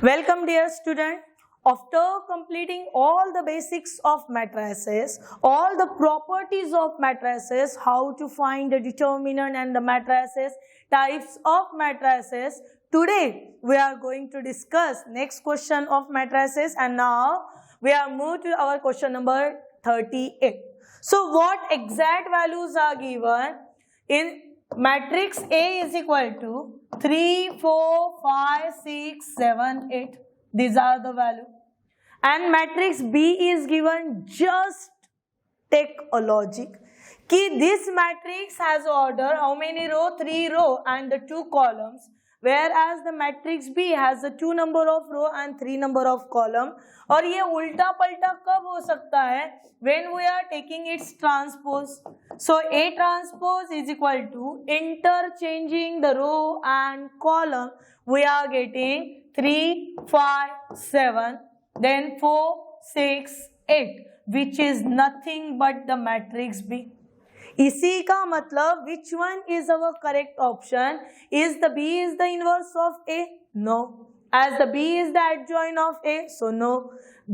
Welcome dear student. After completing all the basics of matrices, all the properties of matrices, how to find the determinant and the matrices, types of matrices, today we are going to discuss next question of matrices, and now we are moved to our question number 38. So what exact values are given in matrix A is equal to 3, 4, 5, 6, 7, 8. These are the value. And matrix B is given. Just take a logic. Ki this matrix has order how many row? 3 row and the 2 columns. Whereas the matrix B has the 2 number of row and 3 number of column. और ये उल्टा पलटा कब हो सकता है? When we are taking its transpose. So A transpose is equal to interchanging the row and column. We are getting 3, 5, 7, then 4, 6, 8, which is nothing but the matrix B. इसी का मतलब which one is our correct option? Is the B is the inverse of A? No. As the B is the adjoint of A, so no.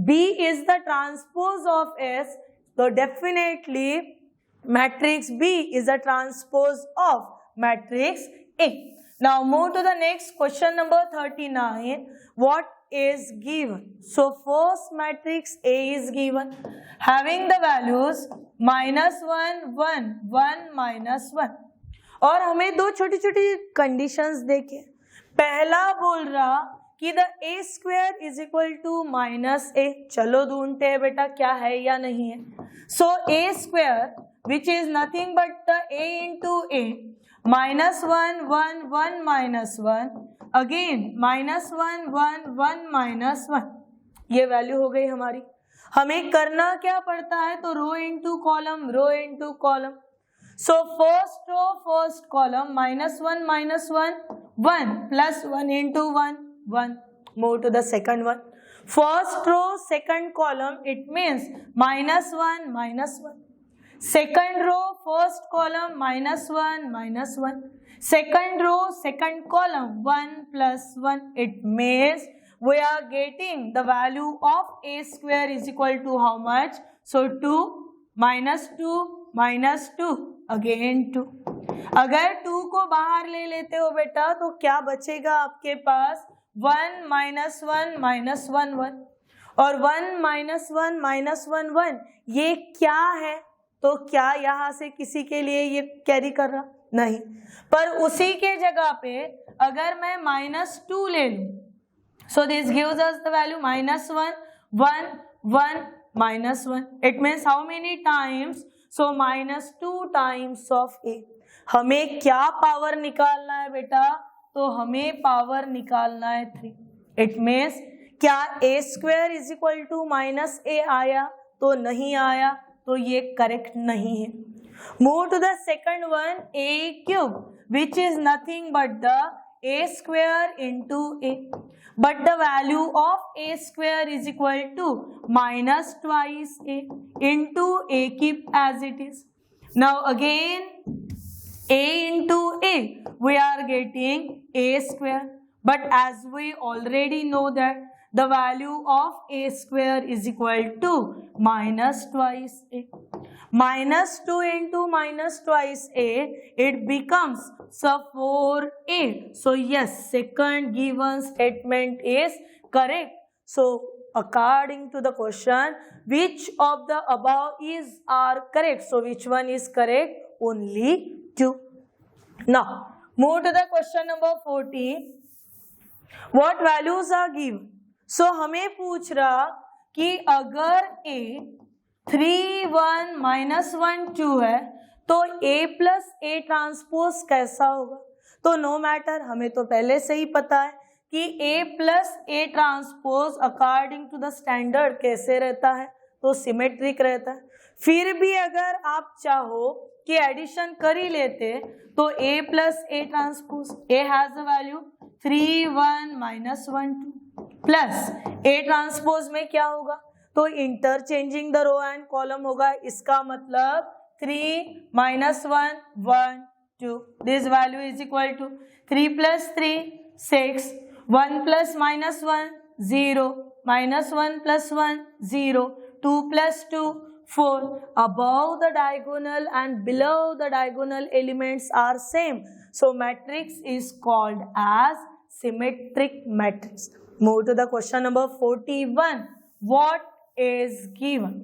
B is the transpose of S, so definitely matrix B is a transpose of matrix A. Now move to the next question number 39. What is given? So first matrix A is given, having the values -1, 1, 1, -1. और हमें दो छोटी छोटी conditions देखे. पहला बोल रहा कि the A square is equal to -a. चलो ढूंढते हैं बेटा क्या है या नहीं है. So a square which is nothing but the a into a, -1, 1, 1, -1, again -1, 1, 1, -1. ये वैल्यू हो गई हमारी. हमें करना क्या पड़ता है? तो row into column, row into column. So first row first column -1, -1, 1 + 1 into 1, 1. Move to the second one. First row second column, it means -1, -1. Second row first column -1, -1. Second row second column 1 + 1. It means we are getting the value of a square is equal to how much? So 2, -2, -2, again 2. अगर 2 को बाहर ले लेते हो बेटा तो क्या बचेगा आपके पास? 1 -1 -1 1. और 1 -1 -1 1 ये क्या है? तो क्या यहाँ से किसी के लिए ये कैरी कर रहा? नहीं. पर उसी के जगह पे अगर मैं -2 ले लूं, so this gives us the value -1, 1, 1, -1. It means how many times? So -2 times of A. हमें क्या पावर निकालना है बेटा? तो हमें पावर निकालना है 3. It means क्या a square is equal to -a आया? तो नहीं आया, तो ये करेक्ट नहीं है. Move to the second one, a cube, which is nothing but the a square into a. But the value of a square is equal to -2 a into a cube as it is. Now again a into a, we are getting a square. But as we already know that the value of a square is equal to -2 a. -2 into -2 a, it becomes 4a. So yes, second given statement is correct. So according to the question, which of the above are correct? So which one is correct? Only 2. Now move to the question number 14. What values are given? So हमें पूछ रहा कि अगर a 3, 1, -1, 2 है तो a + a transpose कैसा होगा? तो नो मैटर, हमें तो पहले से ही पता है कि a + a transpose according to the standard कैसे रहता है? तो सिमेट्रिक रहता है. फिर भी अगर आप चाहो कि एडिशन कर ही लेते तो a + a transpose, a has the value 3, 1, -1, 2 plus a transpose में क्या होगा? तो interchanging the row and column होगा. इसका मतलब 3 -1 1 2. This value is equal to 3 + 3 6, 1 + -1 0, -1 + 1 0, 2 + 2 4. Above the diagonal and below the diagonal elements are same, so matrix is called as symmetric matrix. Move to the question number 41. What is given?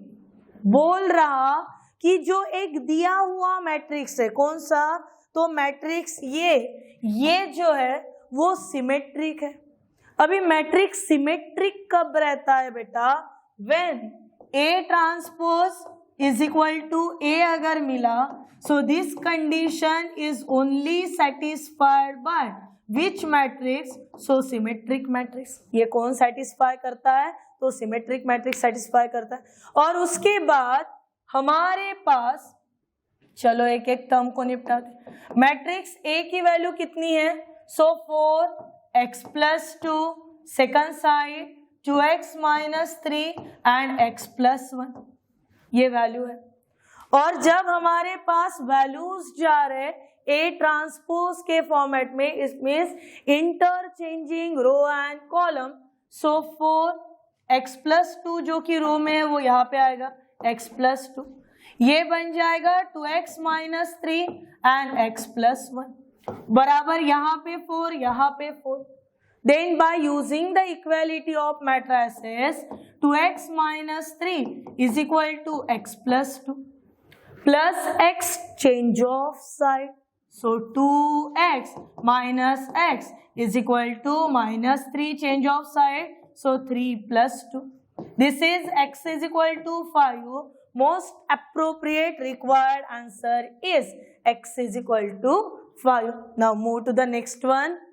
बोल रहा कि जो एक दिया हुआ मैट्रिक्स है, कौन सा? तो मैट्रिक्स ये जो है वो सिमेट्रिक है. अभी मैट्रिक्स सिमेट्रिक कब रहता है बेटा? When A transpose is equal to A अगर मिला, so this condition is only satisfied by which matrix? So symmetric matrix. ये कौन सेटिस्फाई करता है? तो सिमेट्रिक मैट्रिक्स सेटिस्फाई करता है. और उसके बाद हमारे पास, चलो एक एक टर्म को निपटाते. मैट्रिक्स A की वैल्यू कितनी है? सो 4x + 2, second side 2x - 3 and x + 1, ये वैल्यू है. और जब हमारे पास वैल्यूज जा रहे A ट्रांसपोज के फॉर्मेट में, इसमें interchanging row and column, so 4x + 2 जो कि रो में है वो यहाँ पे आएगा x + 2, ये बन जाएगा 2x - 3 एंड x + 1 बराबर यहाँ पे 4, यहाँ पे 4. Then by using the equality of matrices, 2x - 3 is equal to x + 2 plus x change of side. So 2x minus x is equal to -3 change of side. So 3 + 2. This is x is equal to 5. Most appropriate required answer is x is equal to 5. Now move to the next one.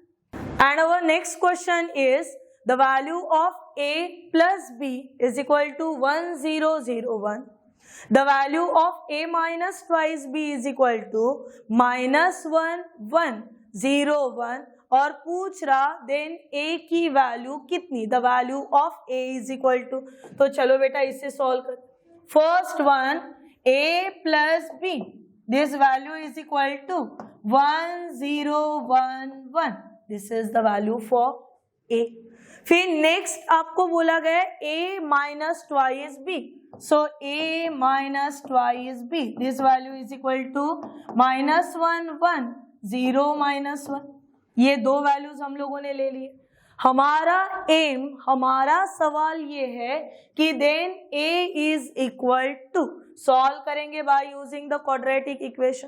And our next question is the value of A plus B is equal to 1 0 0 1. The value of A minus twice B is equal to -1 1 0 1. और पूछ रहा then A की value कितनी? The value of A is equal to, तो चलो बेटा इसे solve कर. First one A plus B, this value is equal to 1 0 1 1. This is the value for A. फिर नेक्स्ट आपको बोला गया A minus twice B, so A minus twice B, this value is equal to -1 1 0 -1. ये दो values हम लोगों ने ले लिए. हमारा एम, हमारा सवाल ये है कि then A is equal to, solve करेंगे by using the quadratic equation.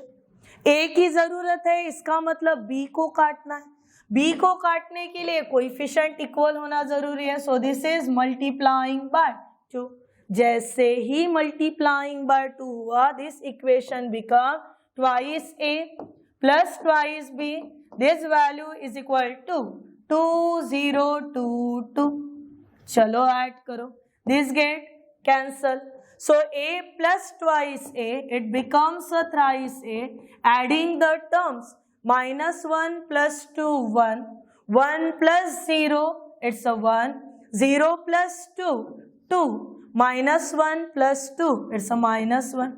A की जरूरत है, इसका मतलब B को काटना है. B को काटने के लिए कोएफिशिएंट इक्वल होना जरूरी है. So this is multiplying by 2. जैसे ही मल्टीप्लाइंग बाय 2 हुआ, this equation become twice A plus twice B. This value is equal to 2 0 2 2. चलो ऐड करो, this get cancel. So A plus twice A, it becomes a thrice A. Adding the terms, -1 plus 2 1, 1 plus 0, it's a 1, 0 plus 2 2, -1 plus 2, it's a -1.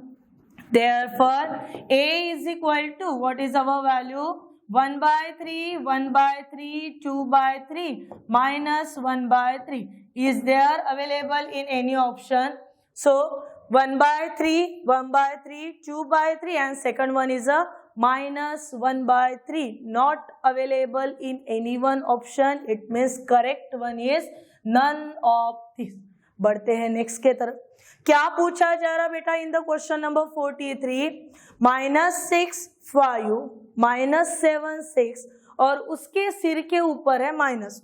Therefore A is equal to, what is our value? 1/3, 1/3, 2/3, -1/3. Is there available in any option? So 1/3, 1/3, 2/3, and second one is a -1/3. Not available in any one option. It means correct one is none of these. बढ़ते हैं next के तरफ. क्या पूछा जा रहा बेटा इन the question number 43? -6 5 -7 6 और उसके सिर के ऊपर है -1.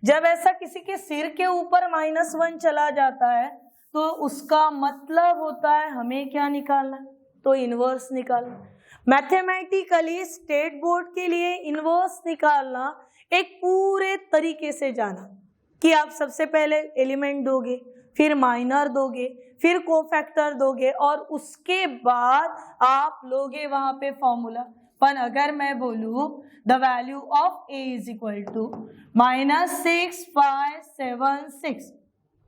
जब ऐसा किसी के सिर के ऊपर -1 चला जाता है तो उसका मतलब होता है हमें क्या निकालना? तो इनवर्स निकालना. मैथमेटिकली स्टेट बोर्ड के लिए इनवर्स निकालना एक पूरे तरीके से जाना कि आप सबसे पहले एलिमेंट दोगे, फिर माइनर दोगे, फिर कोफैक्टर दोगे और उसके बाद आप लोगे वहां पे फॉर्मूला. पर अगर मैं बोलूं the value of A is equal to -6 5 7 6,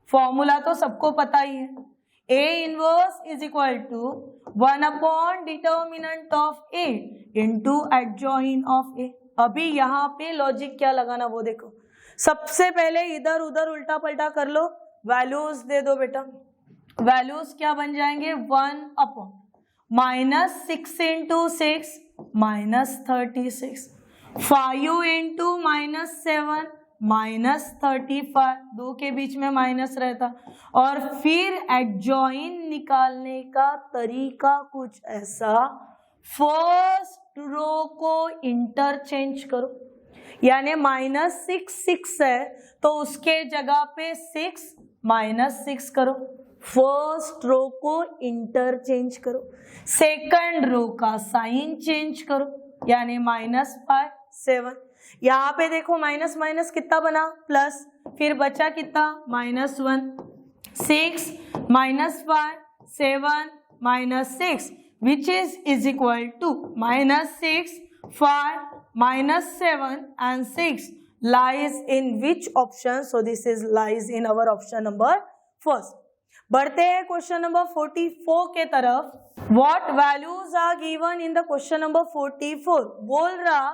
formula तो सबको पता ही है. A inverse is equal to 1 determinant of A into adjoint of A. अभी यहाँ पे लॉजिक क्या लगाना वो देखो. सबसे पहले इधर उधर उल्टा पलटा कर लो, वैल्यूज दे दो बेटा। वैल्यूज क्या बन जाएंगे, 1 अपॉन -6 इंटू 6 -36, 5 इंटू -7 -35, दो के बीच में माइनस रहता। और फिर एडजॉइन निकालने का तरीका कुछ ऐसा, फर्स्ट रो को इंटरचेंज करो, यानी -6 है तो उसके जगह पे 6 -6 करो, फर्स्ट रो को इंटरचेंज करो, सेकंड रो का साइन चेंज करो, यानी -5 7। यहाँ पे देखो माइनस माइनस कितना बना, प्लस, फिर बचा कितना, -1, 6 -5 7 -6 which is equal to -6 5 -7 and 6 lies in which option? So this is lies in our option number first. बढ़ते हैं क्वेश्चन नंबर 44 के तरफ। What values are given in the question number 44? बोल रहा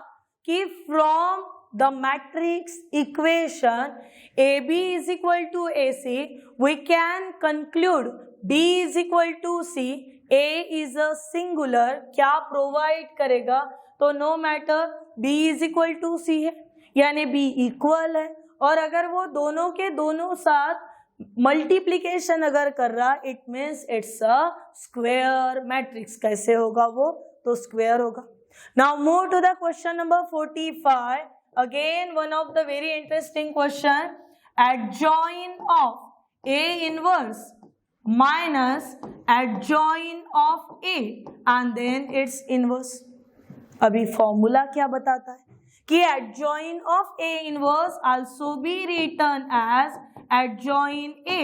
कि from the matrix equation AB is equal to AC, we can conclude B is equal to C, A is a singular, क्या provide करेगा, तो no matter B is equal to C है, यानी B equal है। और अगर वो दोनों के दोनों साथ मल्टीप्लीकेशन अगर कर रहा, it means it's a square matrix. कैसे होगा वो, तो स्क्वायर होगा। Now move to the question number 45. Again one of the very interesting question. Adjoin of A inverse minus adjoin of A and then its inverse. अभी formula क्या बताता है कि adjoin of A inverse also be written as adjoin A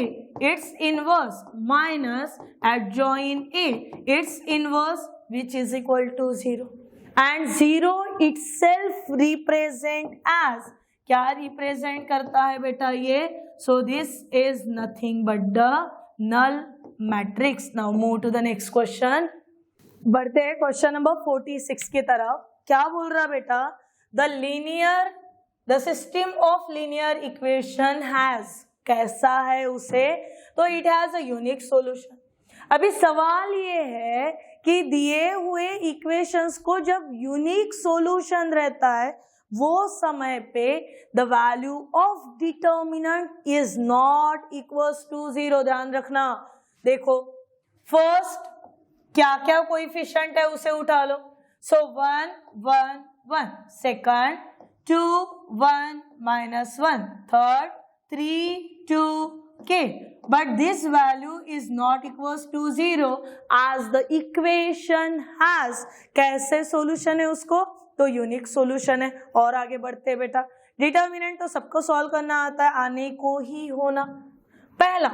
its inverse minus adjoin A its inverse which is equal to 0. And 0 itself represent as, क्या represent करता है बेटा ये, so this is nothing but the null matrix. Now move to the next question. बढ़ते हैं question number 46 की तरफ। क्या बोल रहा बेटा, the system of linear equation has, कैसा है उसे, तो it has a unique solution। अभी सवाल ये है कि दिए हुए इक्वेशंस को जब यूनिक सॉल्यूशन रहता है वो समय पे the value of determinant is not equals to 0। ध्यान रखना, देखो फर्स्ट क्या क्या कोएफिशिएंट है उसे उठा लो, सो 1 1 1, second 2 1 -1, third 3 2 k, but this value is not equals to 0 as the equation has, कैसे सॉल्यूशन है उसको, तो यूनिक सॉल्यूशन है। और आगे बढ़ते बेटा, डिटर्मिनेंट तो सबको सॉल्व करना आता है, आने को ही होना। पहला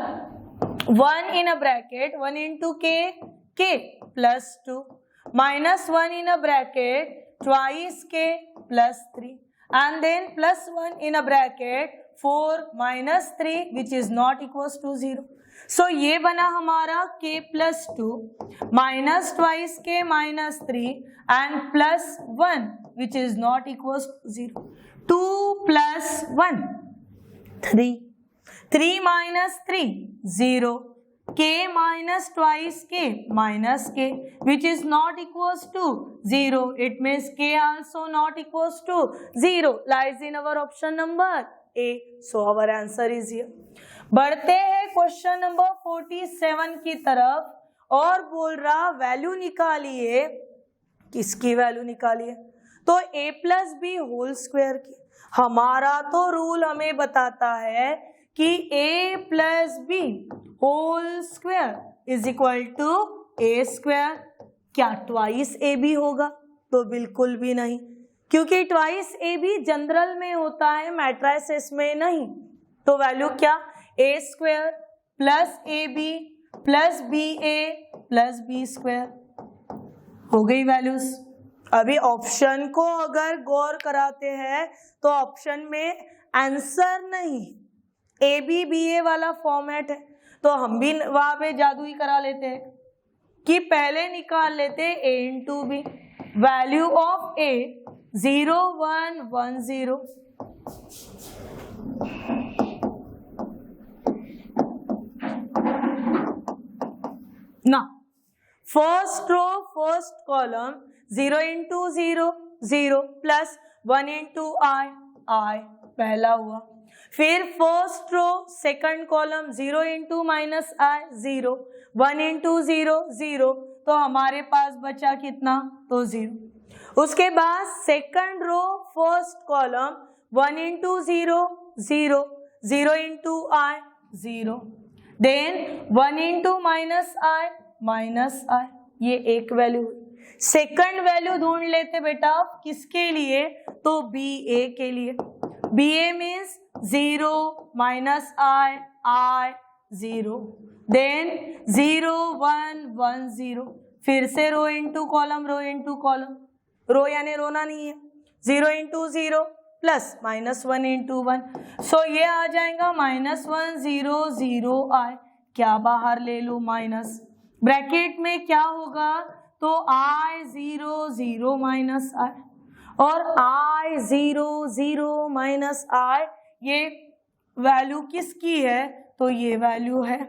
1 in a bracket 1 into k plus 2 minus 1 in a bracket twice k plus 3 and then plus 1 in a bracket 4 minus 3 which is not equals to 0. So ये बना हमारा k plus 2 minus twice k minus 3 and plus 1 which is not equals to 0. 2 plus 1 3, 3 minus 3 0, k minus twice k minus k which is not equals to 0. It means k also not equals to 0 lies in our option number A. So our answer is here. बढ़ते हैं question number 47 की तरफ और बोल रहा value निकालिए, किसकी value निकालिए, तो a plus B whole square की। हमारा तो रूल हमें बताता है कि a plus B whole square is equal to a square. क्या ट्वाइस ए बी होगा, तो बिल्कुल भी नहीं, क्योंकि ट्वाइस ए बी जनरल में होता है, मैट्रिसेस में नहीं। तो वैल्यू क्या, a square plus a b plus b a plus b square हो गई वैल्यूज। अभी ऑप्शन को अगर गौर कराते हैं तो ऑप्शन में आंसर नहीं, ए बी बी ए वाला फॉर्मेट है, तो हम भी वहां पे जादू ही करा लेते हैं कि पहले निकाल लेते a into b. Value of a 0 1 1 0, Now, first row, first column, 0 into 0, 0 plus 1 into I पहला हुआ. फिर first row second column 0 into minus I 0, 1 into 0 0, तो हमारे पास बचा कितना, तो 0. उसके बाद second row first column 1 into 0 0, 0 into I 0, then 1 into minus I, ये एक वैल्यू. सेकंड वैल्यू ढूंढ लेते बेटा किसके लिए, तो बी ए के लिए. B A means 0 minus I 0, then 0 1 1 0, फिर से row into column, row into column, row यानी रोना नहीं है. 0 into 0 प्लस माइनस 1 into 1, सो ये आ जाएगा माइनस 1 0 0 I. क्या बाहर ले लूं, माइनस, ब्रैकेट में क्या होगा, तो I 0 0 माइनस I, और I 0 0 माइनस I ये वैल्यू किसकी है, तो ये वैल्यू है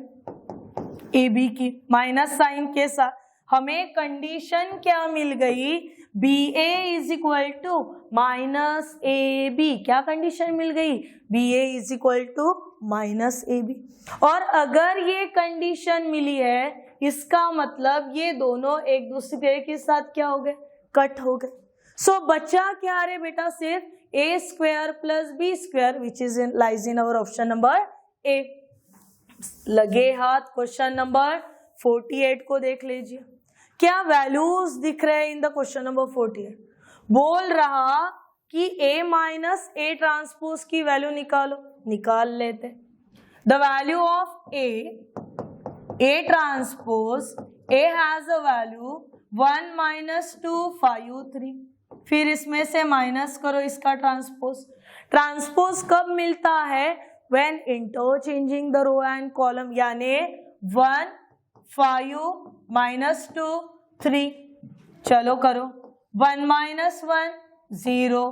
ए बी की. माइनस साइन के साथ हमें कंडीशन क्या मिल गई, B A is equal to minus A B. क्या कंडीशन मिल गई, B A is equal to minus A B. और अगर ये कंडीशन मिली है, इसका मतलब ये दोनों एक दूसरे के साथ क्या हो गए, कट हो गए. सो बचा क्या रे बेटा, सिर्फ a square plus b square which is lies in our option number a. लगे हाथ क्वेश्चन नंबर 48 को देख लीजिए. क्या वैल्यूज दिख रहे हैं इन द क्वेश्चन नंबर 48. बोल रहा कि ए माइनस ए ट्रांसपोज की वैल्यू निकालो, निकाल लेते. The value of A transpose, A has a value 1 minus 2 5 3. फिर इसमें से माइनस करो इसका ट्रांसपोज. ट्रांसपोज कब मिलता है, when interchanging the row and column, यानी 1 5 माइनस 2 3. चलो करो, 1 minus 1 0,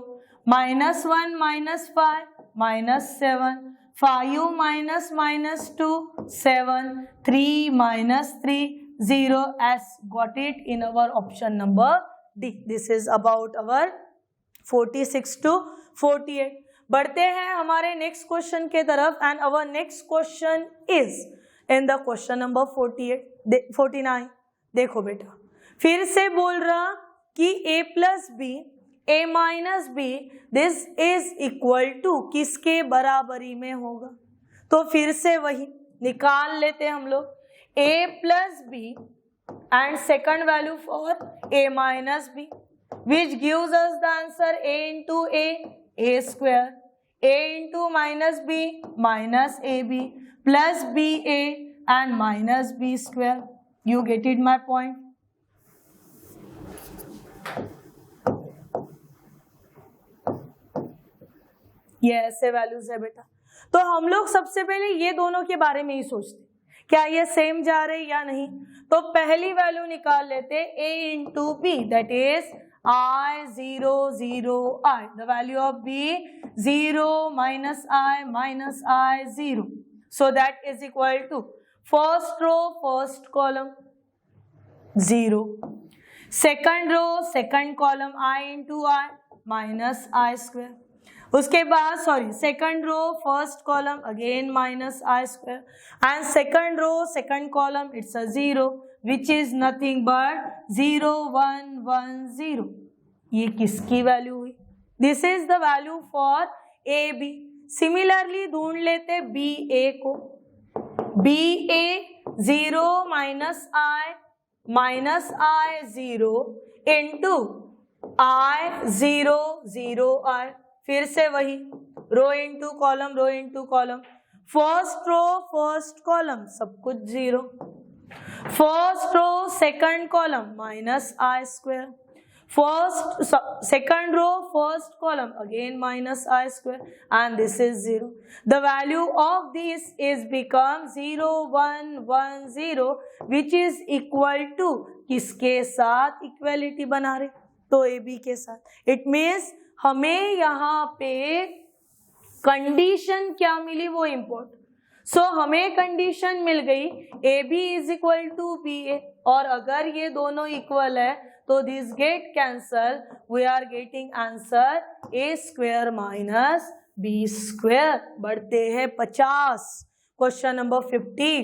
minus 1 minus 5 minus 7, 5 minus minus 2 7, 3 minus 3 0. as got it in our option number D. This is about our 46 to 48. बढ़ते हैं हमारे नेक्स्ट क्वेश्चन के तरफ, and our next question is in the question number 49. देखो बेटा, फिर से बोल रहा कि a plus B, a minus B, this is equal to किसके बराबरी में होगा. तो फिर से वही निकाल लेते हम लोग, a plus B and second value for a minus b, which gives us the answer a into a square, a into minus b minus ab plus ba and minus b square. You get it my point? ये ऐसे values है बेटा. तो हम लोग सबसे पहले ये दोनों के बारे में ही सोचते, क्या ये सेम जा रहे या नहीं. तो पहली वैल्यू निकाल लेते, a into B, that is I 0 0 I. The value of b 0 minus I 0. So that is equal to first row first column 0, second row second column I into I minus I square. उसके बाद second row first column again minus I square, and second row second column it's a 0 which is nothing but 0 1 1 0. ये किसकी value हुई, this is the value for a b. Similarly ढूंढ लेते b a को, b a 0 minus I 0 into I 0 0 I. फिर से वही row into column, row into column, first row first column सब कुछ 0, first row second column minus I square, first second row first column again minus I square, and this is 0. The value of this is become 0 1 1 0 which is equal to किसके साथ equality बना रहे, तो A B के साथ. It means हमें यहाँ पे कंडीशन क्या मिली वो इम्पोर्टेंट। सो हमें कंडीशन मिल गई a b is equal to b a, और अगर ये दोनों इक्वल है तो this get cancel, we are getting answer a square minus b square. बढ़ते हैं 50। Question number 50,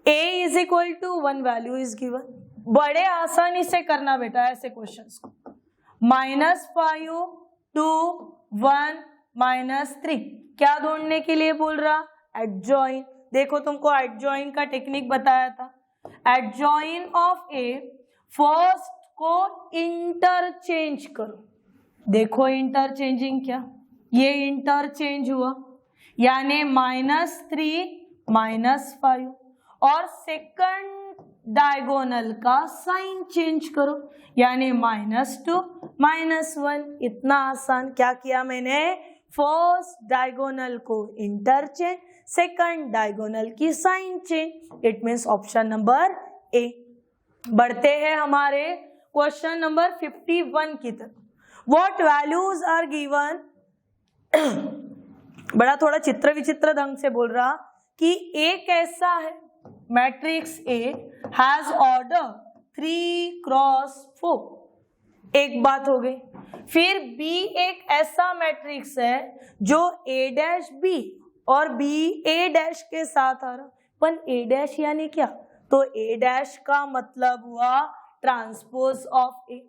a is equal to 1 value is given. बड़े आसानी से करना बेटा ऐसे क्वेश्चंस को। -5 2 1 -3 क्या ढूंढने के लिए बोल रहा? एडजॉइन। देखो तुमको एडजॉइन का टेक्निक बताया था। एडजॉइन ऑफ ए, फर्स्ट को इंटरचेंज करो। देखो इंटरचेंजिंग क्या, ये इंटरचेंज हुआ यानी -3 -5, और सेकंड डायगोनल का साइन चेंज करो यानी -2 -1। इतना आसान। क्या किया मैंने? फर्स्ट डायगोनल को इंटरचेंज, सेकंड डायगोनल की sign change. It means option number A. बढ़ते हैं हमारे क्वेश्चन नंबर 51 की तरफ। What values are given? बड़ा थोड़ा चित्र विचित्र ढंग से बोल रहा कि ए कैसा है? Matrix A has order 3 cross 4। एक बात हो गई। फिर बी एक ऐसा मैट्रिक्स है जो ए डैश बी और बी ए डैश के साथ आ रहा। पर ए डैश यानी क्या? तो ए डैश का मतलब हुआ ट्रांसपोज ऑफ ए,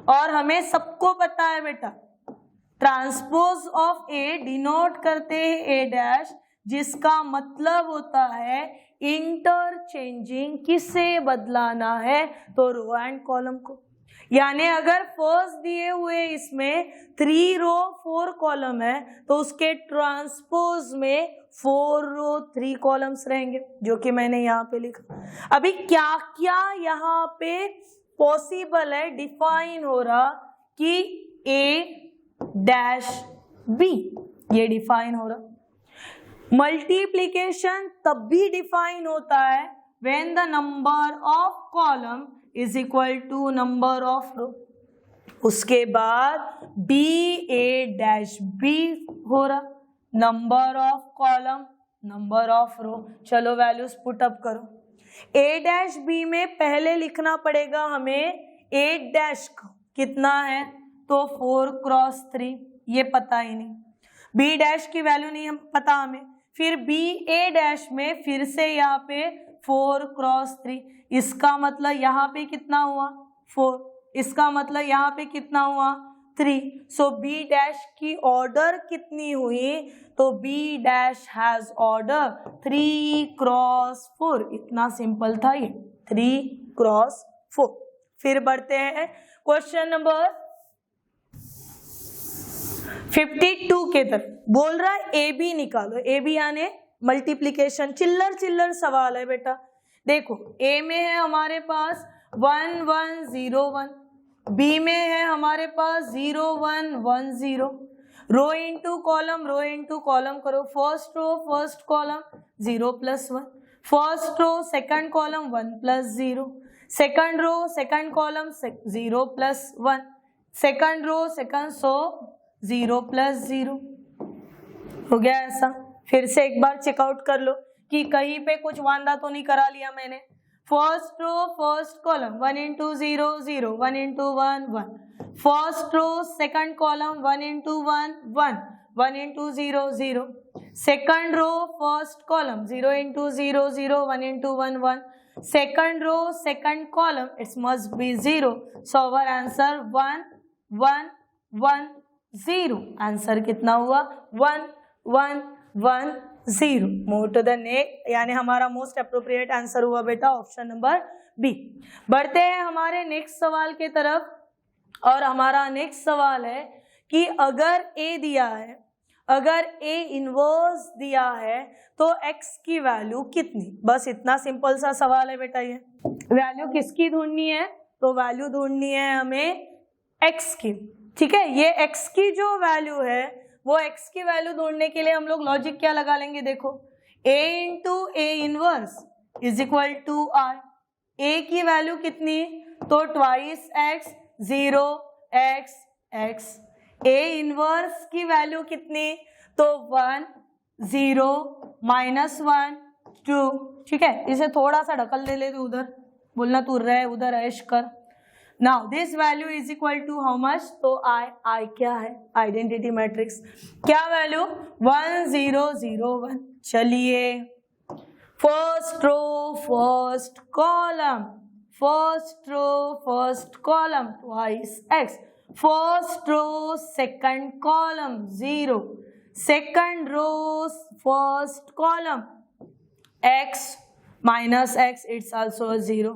और हमें सबको पता है बेटा ट्रांसपोज ऑफ ए डिनोट करते हैं ए डैश, जिसका मतलब होता है इंटरचेंजिंग। किसे बदलाना है? तो रो एंड कॉलम को। यानी अगर फर्स्ट दिए हुए इसमें 3 रो 4 कॉलम है तो उसके ट्रांसपोज में 4 रो 3 कॉलम्स रहेंगे, जो कि मैंने यहाँ पे लिखा। अभी क्या क्या यहाँ पे पॉसिबल है डिफाइन हो रहा कि ए डैश बी, ये डिफाइन हो रहा। मल्टीप्लीकेशन तब भी डिफाइन होता है when the number of column is equal to number of row. उसके बाद बी ए डैश बी हो रहा, number of column number of row. चलो वैल्यूज पुट अप करो। ए डैश बी में पहले लिखना पड़ेगा हमें ए डैश का कितना है, तो 4 क्रॉस 3, ये पता ही नहीं। बी डैश की वैल्यू नहीं पता हमें। फिर बी ए डैश में फिर से यहाँ पे 4 क्रॉस 3, इसका मतलब यहाँ पे कितना हुआ 4, इसका मतलब यहाँ पे कितना हुआ 3। सो बी डैश की ऑर्डर कितनी हुई? तो B dash has order 3 cross 4। इतना सिंपल था ये, 3 क्रॉस 4। फिर बढ़ते हैं क्वेश्चन नंबर 52 के तरफ। बोल रहा है ए बी निकालो। ए बी यानी मल्टीप्लीकेशन। चिल्लर चिल्लर सवाल है बेटा। देखो ए में है हमारे पास 1 1 0 1, बी में है हमारे पास 0 1 1 0। रो इंटू कॉलम करो। First row first column 0 + 1, first row second column 1 + 0, second row second column 0 + 1, second row second 0 + 0। हो गया ऐसा। फिर से एक बार चेकआउट कर लो कि कहीं पे कुछ वांदा तो नहीं करा लिया मैंने। First row first column 1 × 0 0, 1 × 1 1, first row second column 1 × 1 1, 1 × 0 0, second row first column 0 × 0 0, 1 × 1 1, second row second column it's must be 0। So our answer 1 1 1 0। Answer कितना हुआ 1 1 1 0। मूव टू द नेक्स्ट, यानी हमारा मोस्ट अप्रोप्रिएट आंसर हुआ बेटा ऑप्शन नंबर बी। बढ़ते हैं हमारे next सवाल के तरफ, और हमारा नेक्स्ट सवाल है कि अगर ए दिया है, अगर ए इनवर्स दिया है तो एक्स की वैल्यू कितनी? बस इतना सिंपल सा सवाल है बेटा। ये वैल्यू किसकी ढूंढनी है? तो वैल्यू ढूंढनी है हमें एक्स की। ठीक है, ये एक्स की जो वैल्यू है वो एक्स की वैल्यू ढूंढने के लिए हम लोग लॉजिक क्या लगा लेंगे? देखो a × a inverse is equal to r। a की वैल्यू कितनी? तो 2x 0 x x। a inverse की वैल्यू कितनी? तो 1 0 -1 2, ठीक है, इसे थोड़ा सा ढकल दे ले, उधर बोलना तू रह उधर ऐश कर। Now this value is equal to how much, तो आई क्या है, आइडेंटिटी मैट्रिक्स, क्या वैल्यू 1 0 0 1। चलिए first row first column, first row first column twice x, first row second column 0, second row first column x minus x, it's also a 0.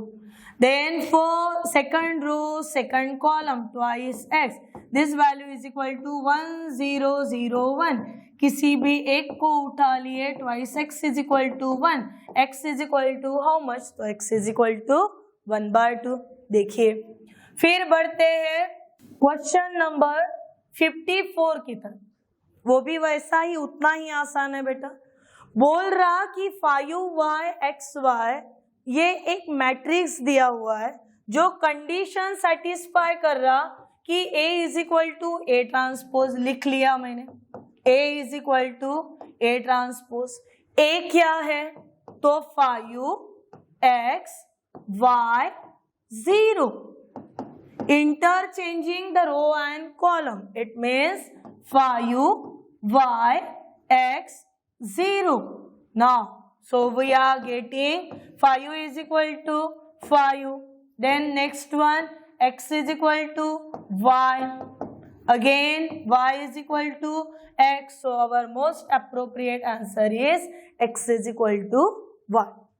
Then for second row second column twice x, this value is equal to 1 0 0 1। किसी भी एक को उठा लिए, twice x is equal to 1, x is equal to how much, तो x is equal to 1/2। देखिए फिर बढ़ते हैं क्वेश्चन नंबर 54 की तरफ, वो भी वैसा ही उतना ही आसान है बेटा। बोल रहा कि 5y(x,y) ये एक मैट्रिक्स दिया हुआ है जो कंडीशन सेटिस्फाई कर रहा कि a is equal to a transpose, लिख लिया मैंने, a is equal to a transpose. a क्या है, तो 5x y 0, interchanging the row and column, it means 5y x 0. Now, so we are getting 5 is equal to 5. Then next one, x is equal to y. Again, y is equal to x. So our most appropriate answer is x is equal to y.